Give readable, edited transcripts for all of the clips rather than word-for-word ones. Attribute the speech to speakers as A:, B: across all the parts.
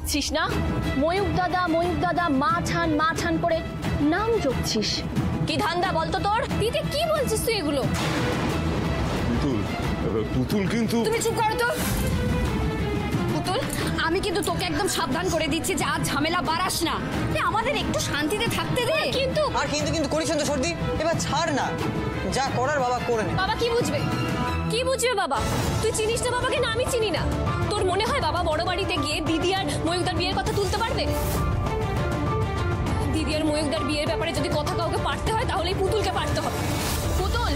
A: ডাকছিস না? ময়ূক দাদা মা ছান করে নাম জপছিস। কি ধান্দা বলতো তোর? দিদি কি বলছিস তুই এগুলো?
B: পুতুল কিন্তু
C: তুমি চুপ করো তো। পুতুল, আমি কিন্তু তোকে একদম সাবধান করে দিচ্ছি যে আজ ঝামেলা বাড়াস না, আমাদের একটু শান্তিতে থাকতে দে।
D: কিন্তু করিস না সর্দি, এবার ছাড় না, যা করার বাবা করে নে।
A: বাবা কি বুঝবে বাবা? তুই চিনিস না বাবাকে? না আমি চিনি না। তোর মনে হয় বাবা বড় বাড়িতে গিয়ে দিদি আর ময়ূকদার বিয়ের কথা তুলতে পারবে? দিদি আর ময়ূকদার বিয়ের ব্যাপারে যদি কথা কাউকে পারতে হয় তাহলে পুতুলকে পারতে হবে। পুতুল,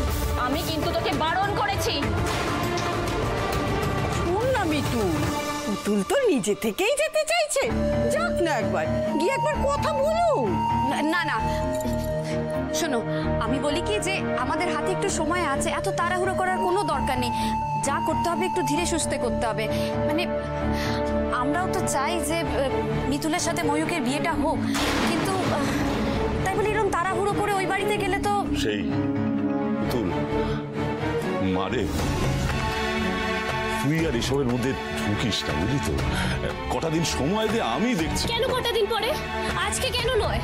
A: আমি কিন্তু তোকে বারণ করেছি।
E: শোন না মিতু, পুতুল তো নিজে থেকেই যেতে চাইছে, যাক না একবার, গিয়ে একবার কথা বলো।
C: না না শোনো, আমি বলি কি যে আমাদের হাতে একটু সময় আছে, এত তাড়াহুড়ো করার কোনো দরকার নেই। যা করতে হবে একটু ধীরে সুস্থে করতে হবে। মানে আমরাও তো চাই যে মিতুলের সাথে ময়ূকের বিয়েটা হোক, কিন্তু তাই বলে এরকম তাড়াহুড়ো করে ওই বাড়িতে গেলে তো
B: সেই পুতুল মারে তুই আর এসবের মধ্যে ঢুকিস না, বুঝলি তো? কটা দিন সময় দে, আমি দেখছি।
A: কেন কটা দিন পরে? আজকে কেন নয়?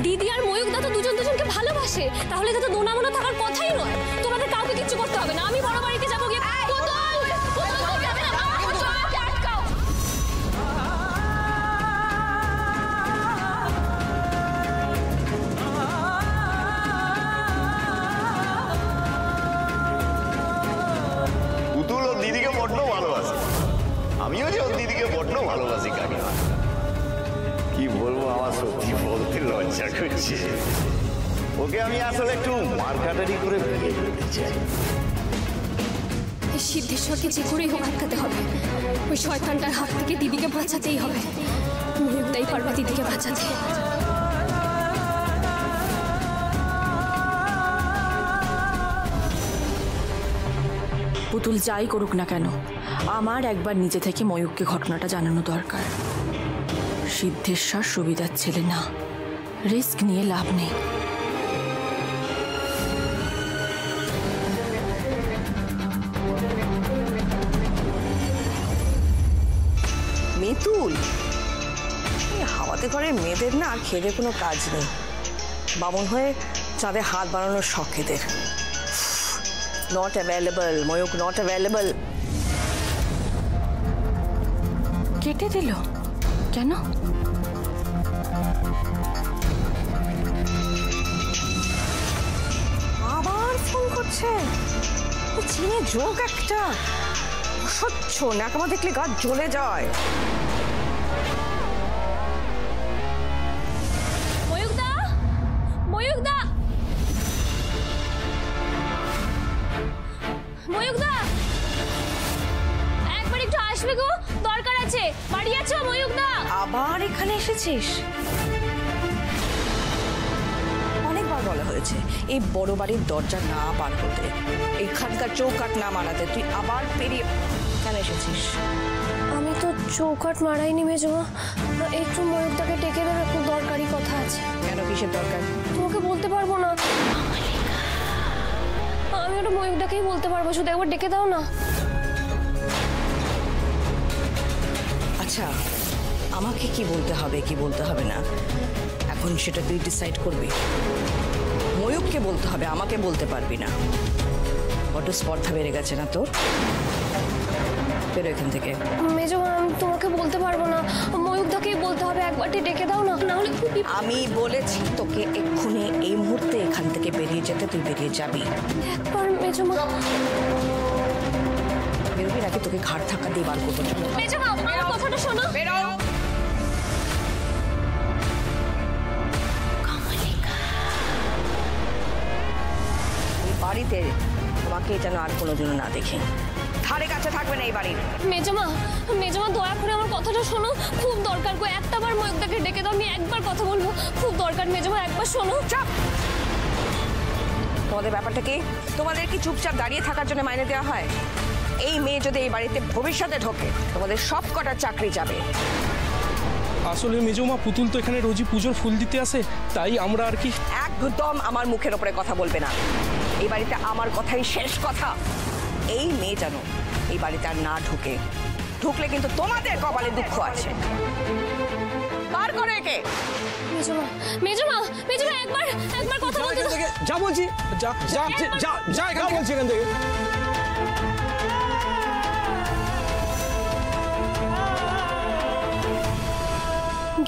A: দিদি আর ময়ূকদা তো দুজনকে ভালোবাসে, তাহলে তো দোনামোনা থাকার কথাই নয়। তোমাদের কাউকে কিচ্ছু করতে হবে না, আমি বড় বাড়িতে যাবো গিয়ে।
F: পুতুল ওর দিদিকে বড্ড ভালোবাসে, আমিও যে ওর দিদিকে বড্ড ভালোবাসি কাকিমা। কি বলবো, আমার সত্যি বলতে লজ্জা করছে। ওকে আমি আসলে একটু মারকাটারি করে বিয়ে করতে চাই।
A: সিদ্ধেশ্বরকে যে করেই হোক আটকাতে হবে। ওই শয়তানটার হাত থেকে দিদিকে বাঁচাতেই হবে। ময়ূকদাই পারবে দিদিকে বাঁচাতে।
G: পুতুল যাই করুক না কেন, আমার একবার নিজে থেকে ময়ূককে ঘটনাটা জানানো দরকার। সিদ্ধেশ্বর সুবিধার ছেলে না, রিস্ক নিয়ে লাভ নেই।
E: মিতুল, হাওয়াতে ঘরের মেয়েদের না খেতে কোনো কাজ নেই, বামন হয়ে চাঁদে হাত বাড়ানোর শখ এদের। Not available, Mayukh not available.
G: কেটে দিল কেন?
E: আবার ফোন করছে, চিনে যোগ একটা অসহ্য, নাকামা দেখলে গা জ্বলে যায়।
A: ময়ূকদা, একবার একটু আসবে গো, দরকার আছে। বাড়ি আছো ময়ূকদা?
E: আবার এখানে এসেছিস? অনেকবার বলা হয়েছে এই বড় বাড়ির দরজা না পার হতে, এখানকার চৌকাট না মানাতে, তুই আবার পেরিয়ে কেন এসেছিস?
A: আমি তো চৌকাট মারাইনি মেজমা, একটু ময়ূকদাকে ডেকে দেবে, খুব দরকারি কথা আছে।
E: কেন, কিসের দরকার?
A: তোমাকে বলতে পারবো না, আমি ওটা ময়ূকদাকেই বলতে পারবো, শুধু একবার ডেকে দাও না।
E: আচ্ছা, আমাকে কি বলতে হবে কি বলতে হবে না এখন সেটা তুই ডিসাইড করবি। ময়ূককে বলতে হবে, আমাকে বলতে পারবি না। বড্ড স্পর্ধা বেড়ে গেছে না তোর? বেরো এখান থেকে।
A: মেজমা, আমি তোমাকে বলতে পারবো না, ময়ূকদাকেই বলতে হবে, একবারটি ডেকে দাও না, নাহলে খুব।
E: আমি বলেছি তোকে এক্ষুনি এই মুহূর্তে এখান থেকে বেরিয়ে যেতে, তুই বেরিয়ে যাবি।
A: একবার মেজমা।
E: বেরোবি নাকি তোকে ঘাড় ধাক্কা দিয়ে বার করবো?
A: মেজমা, আমার কথাটা শোনো।
E: বেরো। বাড়িতে তোমাকে যেন আর কোনোদিনও না দেখি, ধারে কাছে থাকবে না এই বাড়ির।
A: মেজমা, দয়া করে আমার কথাটা শোনো, খুব দরকার গো, একটাবার ময়ূকদাকে ডেকে দাও, আমি একবার কথা বলবো, খুব দরকার। মেজমা একবার শোনো।
E: চাপ। তোমাদের ব্যাপারটা কি? তোমাদের কি চুপচাপ দাঁড়িয়ে থাকার জন্য মাইনে দেওয়া হয়? এই মেয়ে যদি এই বাড়িতে ভবিষ্যতে ঢোকে, তোমাদের সব কটা চাকরি যাবে।
H: আসলে মেজমা, পুতুল তো এখানে রোজই পুজোর ফুল দিতে আসে, তাই আমরা আর কি।
E: একদম আমার মুখের ওপরে কথা বলবে না, এই বাড়িতে আমার কথাই শেষ কথা। এই মেয়ে যেন এই বাড়িতে আর না ঢুকে, ঢুকলে কিন্তু তোমাদের কপালে দুঃখ আছে। বার করো একে।
A: মেজমা মেজমা মেজমা একবার একবার কথা বলতে দাও।
H: যা বলছি, যা যা যা যা এখান বলছি এখান থেকে।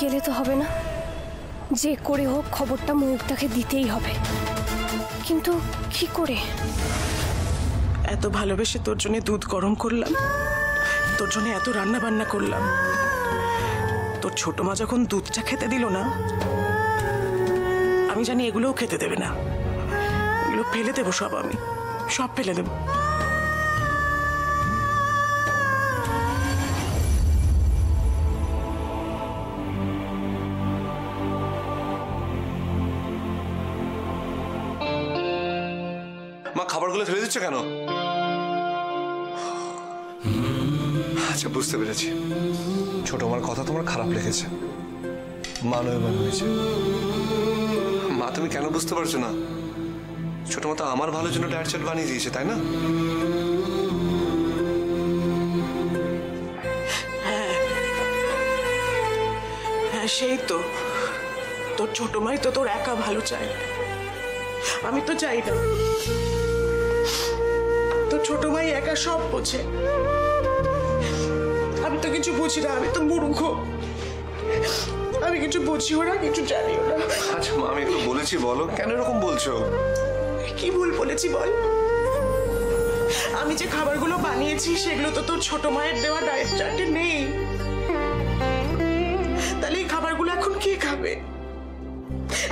A: গেলে তো হবে না, যে করে হোক খবরটা ময়ূরটাকে দিতেই হবে, কিন্তু কি করে?
G: এত ভালোবেসে তোর জন্য দুধ গরম করলাম, তোর জন্য এত রান্না বান্না করলাম, তোর ছোট মা যখন দুধটা খেতে দিল না, আমি জানি এগুলোও খেতে দেবে না, এগুলো ফেলে দেবো সব, আমি সব ফেলে দেবো।
I: মা খাবারগুলো ফেলে দিচ্ছ কেন? আচ্ছা বুঝতে পেরেছি, ছোট মার কথা তোমার খারাপ লেগেছে, মা নয় মনে হয়েছে। মা তুমি কেন বুঝতে পারছো না? ছোট মা তো আমার ভালোর জন্য ডায়েট চার্ট বানিয়ে দিয়েছে, তাই না?
G: হ্যাঁ সেই তো, তোর ছোট মাই তো তোর একা ভালো চায়, আমি তো চাই না। তোর ছোট ভাই একা সব বোঝে, আমি তো কিছু বুঝি না, আমি তো মূর্খ, আমি কিছু বুঝিও না, কিছু জানিও না।
I: আচ্ছা মা আমি একটু বলেছি, বলো কেন এরকম বলছো?
G: কি ভুল বলেছি বল? আমি যে খাবারগুলো বানিয়েছি সেগুলো তো তোর ছোট মায়ের দেওয়া ডায়েট চার্টে নেই, তাহলে এই খাবারগুলো এখন কে খাবে?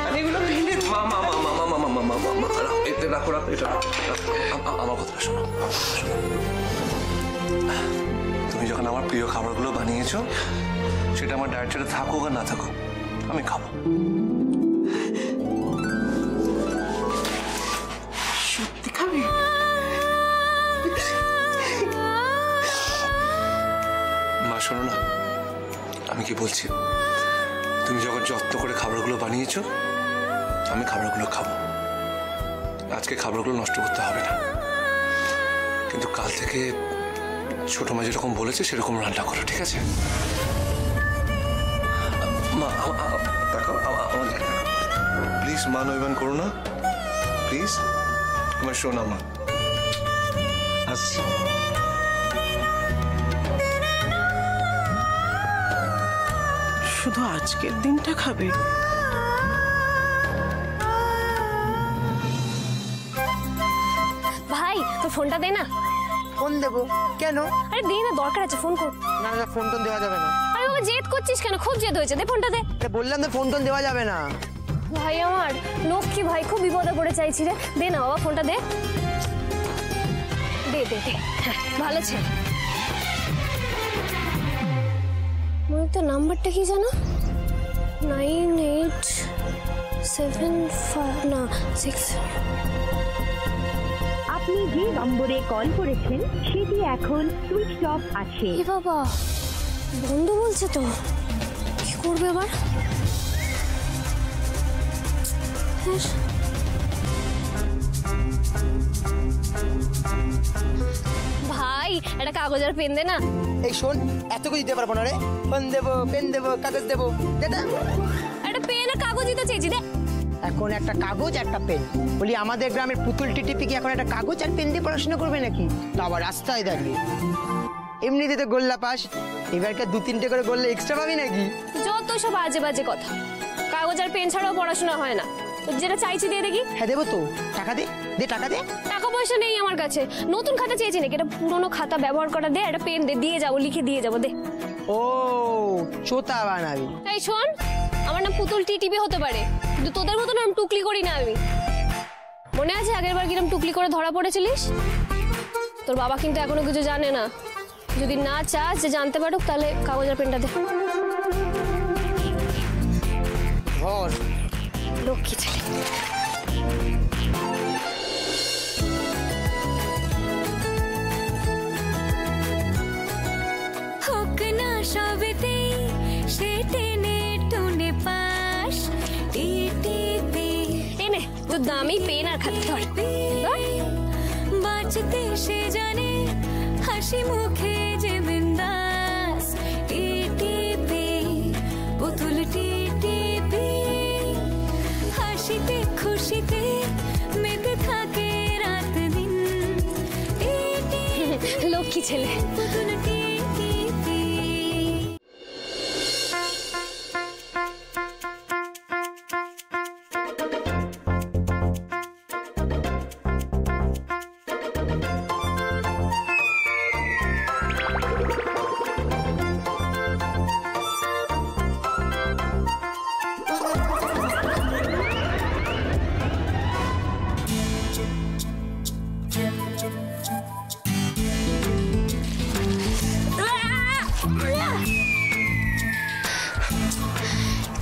G: আমি এগুলো ভেঙে
I: মা মা মা মা মা মা মা মা মা এতে রাখো রাখো, এটা আমার কথাটা শোনো। তুমি যখন আমার প্রিয় খাবারগুলো বানিয়েছো, সেটা আমার ডায়েট চার্টে থাকুক আর না থাকুক আমি খাবো।
G: সত্যি খাবে?
I: মা শোনো না, আমি কি বলছি, তুমি যখন যত্ন করে খাবারগুলো বানিয়েছো, আমি খাবারগুলো খাবো। আজকে খাবারগুলো নষ্ট করতে হবে না, কিন্তু কাল থেকে ছোট মা যেরকম বলেছে সেরকম রান্না করো, ঠিক আছে? মা দেখো আমার প্লিজ, মা নয়মান করো না প্লিজ, আমার শোনা মা। আসছি।
G: শুধু আজকের দিনটা খাবে?
A: ভাই তোর ফোনটা দে না।
D: ফোন দেবো কেন?
A: আরে দে না, দরকার আছে, ফোন কর।
D: না না, ফোন টোন দেওয়া যাবে না।
A: আরে বাবা জেদ করছিস কেন? খুব জেদ হয়েছে, দে ফোনটা দে।
D: বললাম তো ফোন টোন দেওয়া যাবে না।
A: ভাই আমার লক্ষ্মী ভাই, খুব বিপদে পড়ে চাইছি রে, দে না বাবা ফোনটা দে, দে দে দে। হ্যাঁ ভালো ছেলে। মনে তো নাম্বারটা কি জানো? 9875 না 6।
J: আপনি যে নম্বরে কল করেছেন সেটি এখন সুইচ অফ আছে।
A: এ বাবা বন্ধু বলছে তো, কি করবে এবার? ভাই একটা কাগজ আর পেন দে না।
D: এই শোন, এত কিছু দিতে পারবো না রে। ফোন দেবো, পেন দেবো, কাগজ দেবো, দেটা।
A: একটা পেন আর কাগজই তো চেয়েছি, দে।
D: এখন একটা কাগজ একটা পেন, বলি আমাদের গ্রামের পুতুল টিটিপি কি এখন একটা কাগজ আর পেন দিয়ে পড়াশোনা করবে নাকি? তো আবার রাস্তায় দাঁড়িয়ে। এমনিতে তো গোল্লা পাস, এবারকে 2-3টে করে গোল্লা এক্সট্রা পাবি নাকি?
A: যত সব বাজে বাজে কথা, কাগজ আর পেন ছাড়াও পড়াশোনা হয় না। যেটা চাইছি দিয়ে দেখি।
D: হ্যাঁ দেবো তো, টাকা দে, দে টাকা দে।
A: টাকা পয়সা নেই আমার কাছে, নতুন খাতা চেয়েছি নাকি? এটা পুরোনো খাতা ব্যবহার করা, দে একটা পেন দে, দিয়ে যাবো, লিখে দিয়ে যাবো, দে।
D: ও চোতা বানাবি?
A: এই শোন, আমার নাম পুতুল টিটিপি হতে পারে, কিন্তু তোদের মতো নাম টুকলি করি না আমি। মনে আছে আগের বার কিরম টুকলি করে ধরা পড়েছিলিস? তোর বাবা কিন্তু এখনো কিছু জানে না, যদি না চাস যে জানতে পারুক তাহলে কাগজ আর পেনটা দে।
D: ধর
A: লক্ষ্মী ছেলে।
K: হোক না সবেতে সে টেনে টুনে পাশ, টিটিপি
A: এনে তো দামি পেন আর খাতা ধর।
K: বাঁচতে সে জানে হাসি মুখে যে বিন্দাস।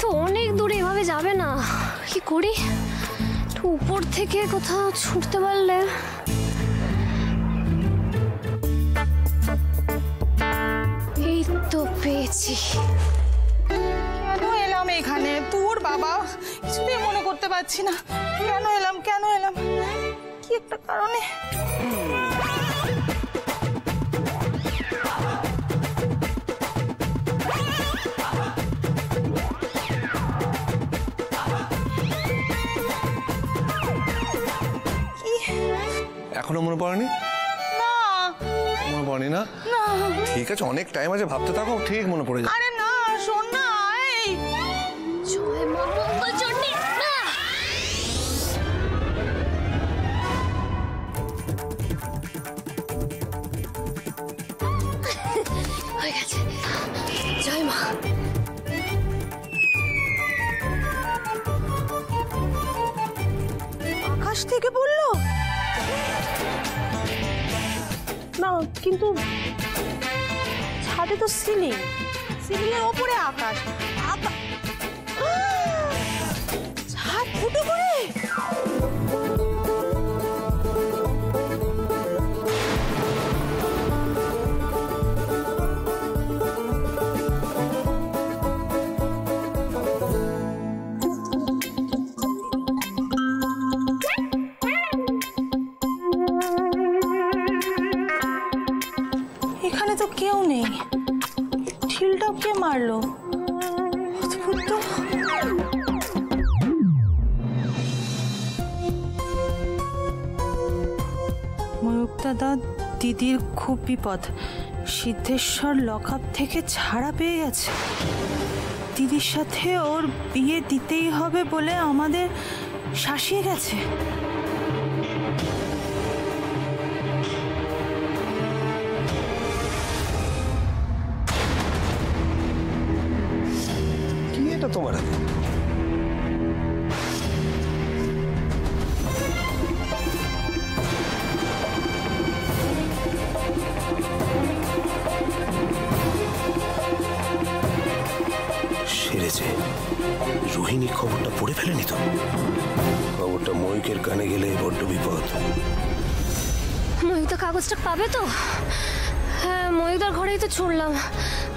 A: তো অনেক দূরে এভাবে যাবে না, কি করি? একটু উপর থেকে কোথাও ছুটতে পারলে। এই তো পেয়েছি।
L: কেন এলাম এখানে? তোর বাবা কিছুতেই মনে করতে পারছি না কেন এলাম কি একটা কারণে।
I: এখনো মনে পড়েনি?
L: না
I: মনে পড়েনি না? ঠিক আছে, অনেক টাইম আছে, ভাবতে থাকো, ঠিক মনে পড়ে যাবে।
L: আরে না, শোন না, এই
A: জয় মা মঙ্গলচণ্ডী। হয়ে গেছে। জয় মা।
L: আকাশ থেকে বললো না, কিন্তু ছাদে তো সিলিং এর ওপরে আকাশ, ছাদ ফুটো করে। এখানে তো কেউ নেই, ঢিলটা কে মারলো? অদ্ভুত তো। ময়ূক দাদা, দিদির খুব বিপদ। সিদ্ধেশ্বর লকআপ থেকে ছাড়া পেয়ে গেছে। দিদির সাথে ওর বিয়ে দিতেই হবে বলে আমাদের শাসিয়ে গেছে।
I: কি এটা তোমার হাতে?
M: সেরেছে। রোহিণী খবরটা পড়ে ফেলেনি তো? খবরটা ময়ূকের কানে গেলে বড্ড বিপদ।
A: ময়ূক তো কাগজটা পাবে তো? হ্যাঁ, ময়ূকদার ঘরেই তো ছুড়লাম,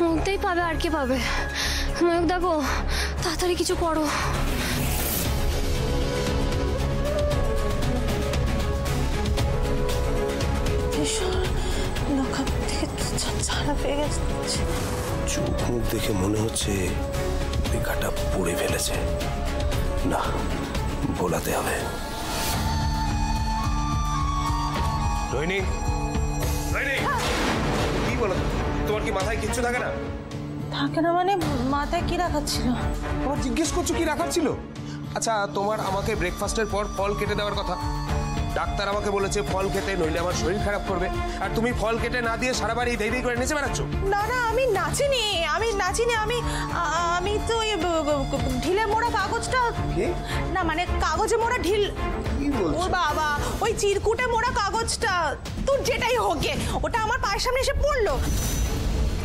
A: মুখতেই পাবে, আর কি পাবে? ময়ূক দেখো, তাড়াতাড়ি কিছু করো।
L: ছাড়া পেয়ে গেছে।
M: চোখ মুখ দেখে মনে হচ্ছে বেকাটা পড়ে ফেলেছে। না, ভোলাতে হবে।
I: রোহিণী, কি বলো? তোমার কি মাথায় কিচ্ছু থাকে না?
L: থাকে না মানে মাথায় কি রাখার ছিল?
I: তোমার জিজ্ঞেস করছো কি রাখার ছিল? আচ্ছা, তোমার আমাকে ব্রেকফাস্টের পর ফল কেটে দেওয়ার কথা। ডাক্তার আমাকে বলেছে ফল খেতে, নইলে আমার শরীর খারাপ করবে। আর তুমি ফল কেটে না দিয়ে সারা বাড়ি ধেই ধেই করে নেচে বেড়াচ্ছ।
L: না না, আমি নাচিনি। আমি তো ওই ঢিলে মোড়া কাগজটা, না মানে কাগজে মোড়া ঢিল। ও বাবা, ওই চিরকুটে মোড়া কাগজটা, তোর যেটাই হোক, ওটা আমার পায়ের সামনে এসে পড়লো।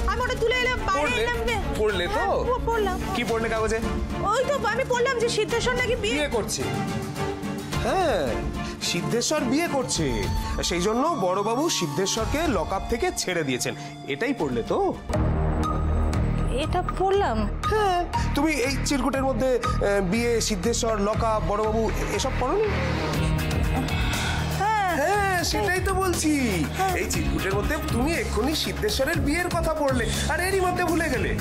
L: আমি ওটা তুলে এলাম, বাইরে এলাম।
I: পড়লে তো?
L: পড়লাম।
I: কি পড়লে কাগজে?
L: ওই তো আমি পড়লাম যে সিদ্ধেশ্বর নাকি বিয়ে
I: করছে। হ্যাঁ, সিদ্ধেশ্বর বিয়ে করছে, সেই জন্য বড়বাবু সিদ্ধেশ্বরকে লকআপ থেকে ছেড়ে দিয়েছেন। এটাই পড়লে তো?
L: এটা পড়লাম।
I: হ্যাঁ, তুমি এই চিরকুটের মধ্যে বিয়ে, সিদ্ধেশ্বর, লকআপ, বড়বাবু এসব পড়োনি? হ্যাঁ, সেটাই তো বলছি। এই চিরকুটের মধ্যে তুমি এক্ষুনি সিদ্ধেশ্বরের বিয়ের কথা পড়লে, আর এরই মধ্যে ভুলে গেলে।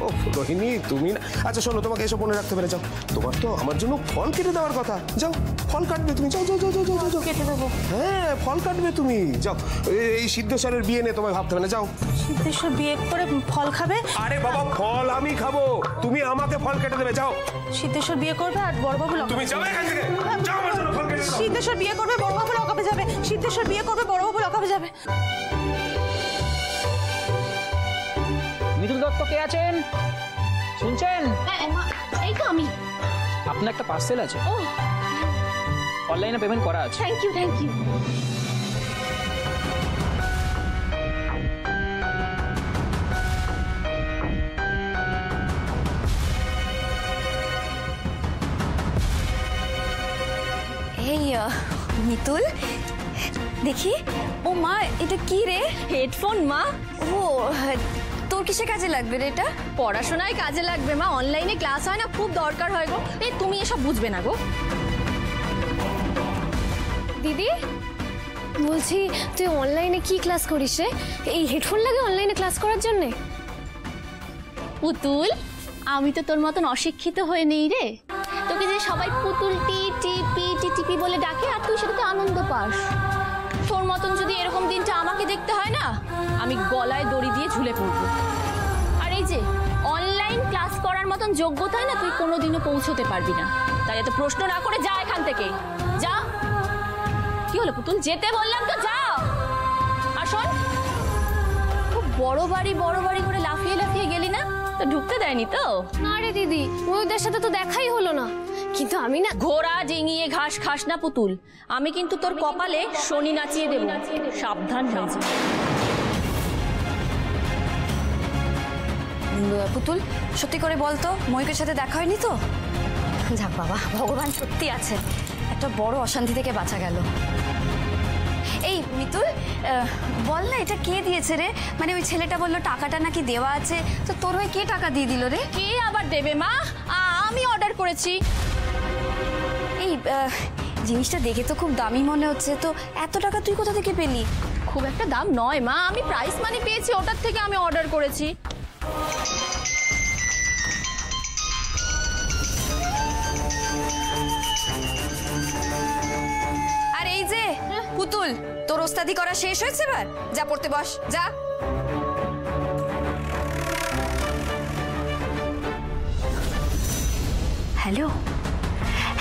I: ও রোহিণী, তুমি না। আচ্ছা শোনো, তোমাকে এসব মনে রাখতে পেরে যাও। তোমার তো আমার জন্য ফল কেটে দেওয়ার কথা। যাও, ফল কাটবে তুমি। যাও যাও যাও যাও যাও।
L: কেটে দেবো?
I: হ্যাঁ, ফল কাটবে তুমি। যাও, এই সিদ্ধেশ্বরের বিয়ে নিয়ে তোমায় ভাবতে হবে না। যাও।
L: সিদ্ধেশ্বর বিয়ে করে ফল খাবে?
I: আরে বাবা, ফল আমি খাবো, তুমি আমাকে ফল কেটে দেবে। যাও।
L: সিদ্ধেশ্বর বিয়ে করবে আর বড়বাবু
I: তুমি যাও এখান থেকে। যাও, আমার জন্য ফল কেটে দাও।
L: সিদ্ধেশ্বর বিয়ে করবে, বড়বাবু লকআপে যাবে। সিদ্ধেশ্বর বিয়ে করবে, বড়বাবু লকআপে যাবে।
N: মিতুল দত্ত কে আছেন? শুনছেন?
A: এই তো আমি।
N: আপনার একটা পার্সেল আছে।
A: ও,
N: অনলাইনে পেমেন্ট করা আছে।
A: Thank you, thank you.
C: Mitul দেখি। ও মা, এটা কি রে?
A: হেডফোন মা।
C: ও, তোর কিসে কাজে লাগবে রে এটা?
A: পড়াশোনায় কাজে লাগবে মা, অনলাইনে ক্লাস হয় না, খুব দরকার হয় গো। এই তুমি এসব বুঝবে না গো। দিদি বলছি তুই অনলাইনে কি ক্লাস করিস রে? এই হেডফোন লাগে অনলাইনে ক্লাস করার জন্যে?
O: পুতুল, আমি তো তোর মতন অশিক্ষিত হয়ে নেই রে। তোকে যে সবাই পুতুল টিটিপি বলে ডাকে আর তুই সেটাতে আনন্দ পাস। তোর মতন যদি এরকম দিনটা আমাকে দেখতে হয় না, আমি গলায় দড়ি দিয়ে ঝুলে পড়বো। আর এই যে অনলাইন ক্লাস করার মতন যোগ্যতায় না তুই কোনোদিনও পৌঁছতে পারবি না। তাই এত প্রশ্ন না করে যা এখান থেকে, যা। কি হলো পুতুল, যেতে বললাম তো যাও। আর শোন, খুব বড় বাড়ি করে লাফিয়ে লাফিয়ে গেলি না, তো ঢুকতে দেয়নি তো?
A: না রে দিদি, ওদের সাথে তো দেখাই হলো না। কিন্তু আমি না,
O: ঘোড়া ডিঙিয়ে ঘাস খাস না পুতুল। আমি কিন্তু তোর কপালে শনি নাচিয়ে দেব, সাবধান হয়ে যা।
C: পুতুল, সত্যি করে বলতো ময়ূকের সাথে দেখা হয়নি তো? যাক বাবা, ভগবান সত্যি আছে, একটা বড় অশান্তি থেকে বাঁচা গেল। এই মিতুল, বল না এটা কে দিয়েছে রে? মানে ওই ছেলেটা বললো টাকাটা নাকি দেওয়া আছে, তো তোর হয়ে কে টাকা দিয়ে দিল রে?
O: কে আবার দেবে মা? আমি অর্ডার করেছি।
C: এই জিনিসটা দেখে তো খুব দামি মনে হচ্ছে, তো এত টাকা তুই কোথা থেকে পেলি?
O: খুব একটা দাম নয় মা, আমি প্রাইস মানি পেয়েছি, ওটার থেকে আমি অর্ডার করেছি।
C: আর এই যে পুতুল, তোর ওস্তাদি করা শেষ হয়েছে, এবার যা পড়তে বস, যা।
O: হ্যালো,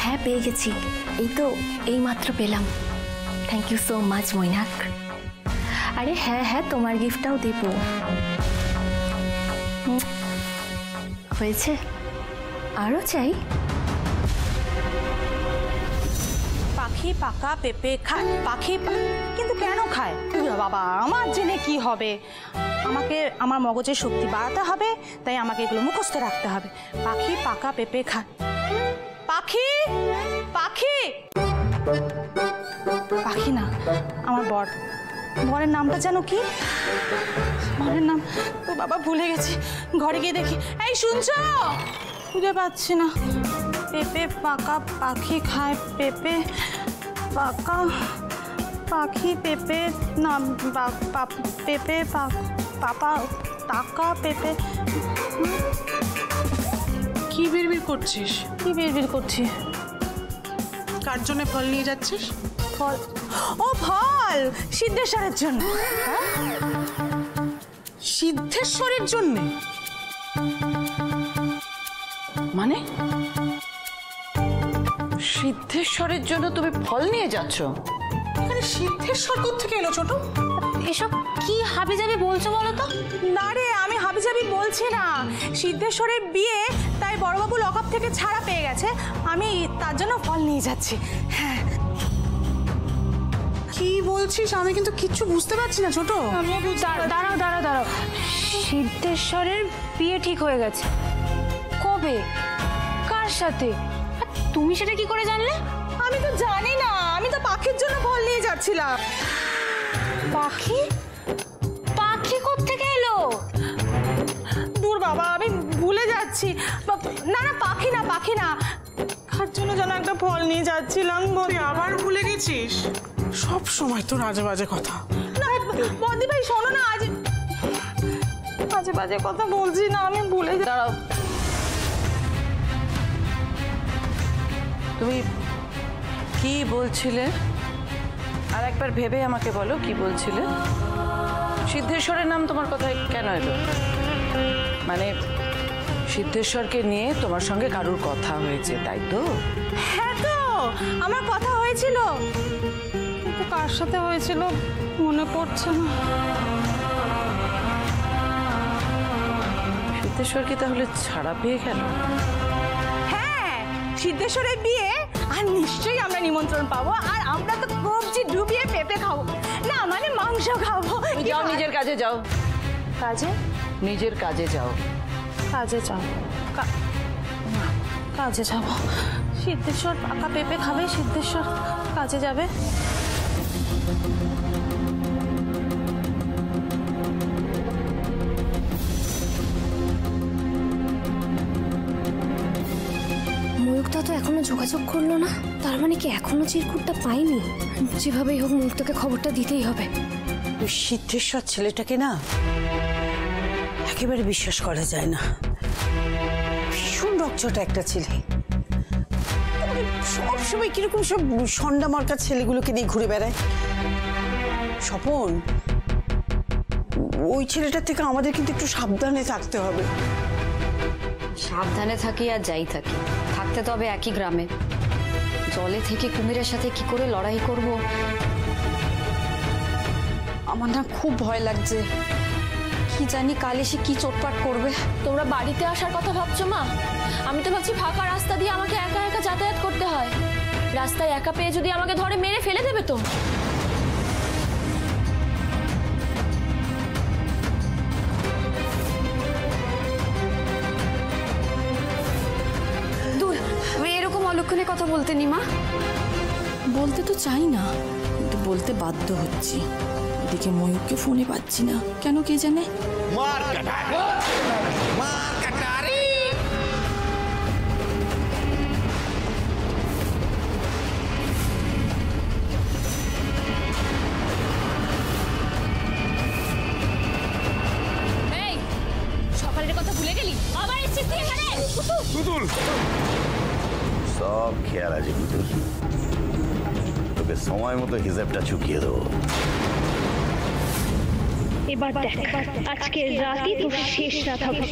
O: হ্যাঁ পেয়ে গেছি, এই তো এইমাত্র পেলাম। Thank you so much Mainak. আরে হ্যাঁ হ্যাঁ, তোমার গিফটটাও দেব। হয়েছে, আরও চাই?
L: পাখি পাকা পেঁপে খায়, পাখি কিন্তু কেন খায়? বাবা, আমার জেনে কি হবে? আমাকে আমার মগজের শক্তি বাড়াতে হবে, তাই আমাকে এগুলো মুখস্থ রাখতে হবে। পাখি পাকা পেঁপে খায়। পাখি পাখি পাখি না, আমার বরের নামটা যেন কি? বরের নাম তো বাবা ভুলে গেছি, ঘরে গিয়ে দেখি। এই শুনছো? খুঁজে পাচ্ছি না। পেঁপে পাকা, পাখি খায় পেঁপে পাকা, পাখি পেঁপে না, পেঁপে পাপা টাকা পেঁপে।
P: কি বিড়বিড় করছিস?
L: কি বিড়বিড় করছি?
P: কার জন্য ফল নিয়ে যাচ্ছিস?
L: ফল? ও ফল সিদ্ধেশ্বরের জন্য।
P: সিদ্ধেশ্বরের জন্য?
E: মানে সিদ্ধেশ্বরের জন্য তুমি ফল নিয়ে যাচ্ছ?
P: এখানে সিদ্ধেশ্বর কোত্থেকে এলো ছোট?
L: এসব কি হাবিজাবি বলছো বলো তো? না রে, আমি হাবিজাবি বলছি না। সিদ্ধেশ্বরের বিয়ে, তাই বড়বাবু লকআপ থেকে ছাড়া পেয়ে গেছে, আমি তার জন্য ফল নিয়ে যাচ্ছি। হ্যাঁ।
P: কি বলছিস? আমি কিন্তু কিচ্ছু বুঝতে পারছি না ছোট।
L: দাঁড়াও দাঁড়াও দাঁড়াও, সিদ্ধেশ্বরের বিয়ে ঠিক হয়ে গেছে। কবে? কার সাথে? তুমি সেটা কি করে জানলে? আমি তো জানি না, আমি তো পাখির জন্য ফল নিয়ে যাচ্ছিলাম। পাখি? পাখি কোত্থেকে এলো? দূর বাবা, আমি ভুলে যাচ্ছি। না না, পাখি না, পাখি না, কার জন্য যেন একটা ফল নিয়ে যাচ্ছিলাম।
P: তুই আবার ভুলে গেছিস? সব সময় তোর আজে বাজে কথা।
L: না বদি ভাই, শোনো না, আজ বাজে বাজে কথা বলছি না, আমি ভুলে যাই।
E: দাঁড়াও, তুমি কি বলছিলে? আর একবার ভেবে আমাকে বলো কি বলছিলে। সিদ্ধেশ্বরের নাম তোমার কথায় কেন এলো? মানে সিদ্ধেশ্বরকে নিয়ে তোমার সঙ্গে কারুর কথা হয়েছে, তাই তো?
L: হ্যাঁ তো, আমার কথা হয়েছিল, কিন্তু কার সাথে হয়েছিল মনে পড়ছে না।
E: সিদ্ধেশ্বর কি তাহলে ছাড়া পেয়ে গেল?
L: হ্যাঁ, সিদ্ধেশ্বরের বিয়ে, আর নিশ্চয়ই আমরা নিমন্ত্রণ পাবো, আর আমরা তো কবজি ডুবিয়ে পেঁপে খাবো, না মানে মাংস খাবো।
E: যাও, নিজের কাজে যাও।
L: কাজে?
E: নিজের কাজে যাও।
L: কাজে যাও? কাজে যাব। সিদ্ধেশ্বর পাকা পেঁপে খাবে, সিদ্ধেশ্বর কাজে যাবে।
A: ময়ূকটা তো এখনো যোগাযোগ করলো না, তার মানে কি এখনো চিরকুটটা পাইনি? যেভাবেই হোক ময়ূকটাকে খবরটা দিতেই হবে।
E: ওই সিদ্ধেশ্বর ছেলেটাকে না একেবারে বিশ্বাস করা যায় না। ভীষণ রকচটা একটা ছেলে, সবসময় কিরকম সব সন্ডা মার্কার ছেলেগুলোকে নিয়ে ঘুরে বেড়ায়। স্বপন, ওই ছেলেটার থেকে আমাদের কিন্তু একটু সাবধানে থাকতে হবে।
C: সাবধানে থাকি আর যাই থাকি, থাকতে তবে একই গ্রামে। জলে থেকে কুমিরের সাথে কি করে লড়াই করব আমার না খুব ভয় লাগছে। কি জানি কাল এসে কি চোটপাট করবে।
O: তোমরা বাড়িতে আসার কথা ভাবছো মা? আমি তো ভাবছি ফাঁকা রাস্তা দিয়ে আমাকে একা একা যাতায়াত করতে হয়। রাস্তায় একা পেয়ে যদি আমাকে ধরে মেরে ফেলে দেবে তো।
C: দূর, এরকম অলক্ষণে কথা বলতে নি মা।
G: বলতে তো চাই না, কিন্তু বলতে বাধ্য হচ্ছি। এদিকে ময়ূরকে ফোনে পাচ্ছি না, কেন কে জানে।
A: সকালের কথা ভুলে গেলি? আবার এসেছিস তুই এখানে?
F: পুতুল, সব খেয়াল আছে পুতুল, তোকে সময় মতো হিসাবটা চুকিয়ে দেবো।
J: এবার দেখ, আজকের রাতই তোর শেষ রাত হবে।